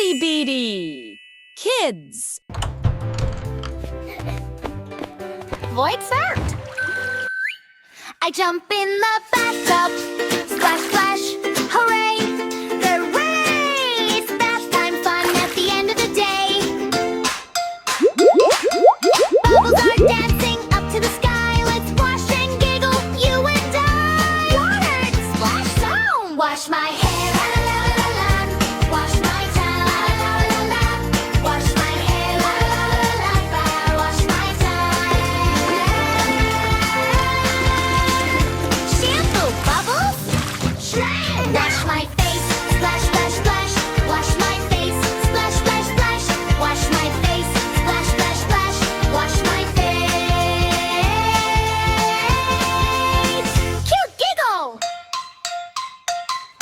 KiddieBdKids. Void served. I jump in the bathtub. Splash, splash, hooray! The race! Bath time fun at the end of the day. Bubbles are dancing up to the sky. Let's wash and giggle, you and I. Water! Splash zone! Wash my hair. La, la, la, la, la. Wash my tongue. La, la, la, la. Wash my hair. La, la, la, la. Wash my tongue. Shampoo bubbles. Wash my face. Splash, splash, splash. Wash my face. Splash, splash, splash. Wash my face. Splash, splash, splash. Wash my face. Cute giggle.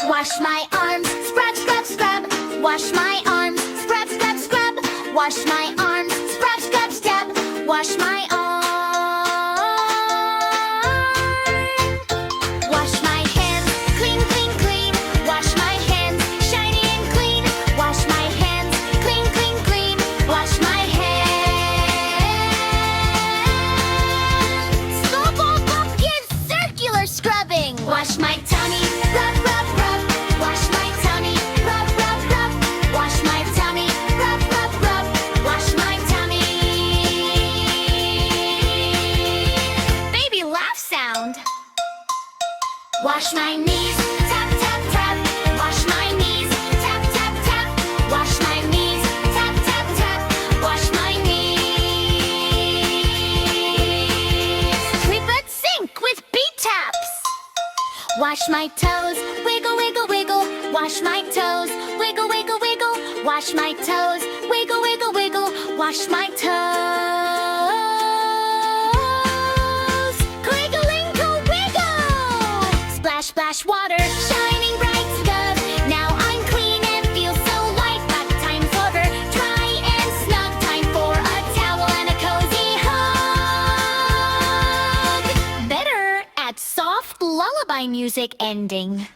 Wash my arms. Scrub, scrub, scrub. Wash my arms. Scrub, scrub, scrub. Wash my arms. Scrub, scrub, scrub. Wash my Wash my hands, clean, clean, clean. Wash my hands, shiny and clean. Wash my hands, clean, clean, clean. Wash my hands. Snowball pumpkin circular scrubbing. Wash my tummy, rub, rub, rub. Wash my tummy, rub, rub, rub. Wash my tummy, rub, rub, rub. Wash my tummy. Baby laugh sound. Wash my knees, tap, tap, tap. Wash my knees, tap, tap, tap. Wash my knees, tap, tap, tap. Wash my knees. Sweep but sink with beat taps. Wash my toes, wiggle, wiggle, wiggle. Wash my toes, wiggle, wiggle, wiggle. Wash my toes, wiggle, wiggle, wiggle. Wash my toes. Quiggling, wiggle. Splash, splash, water, shining bright, scrub. Now I'm clean and feel so light. But time's over, dry and snug. Time for a towel and a cozy hug. Better add soft lullaby music ending.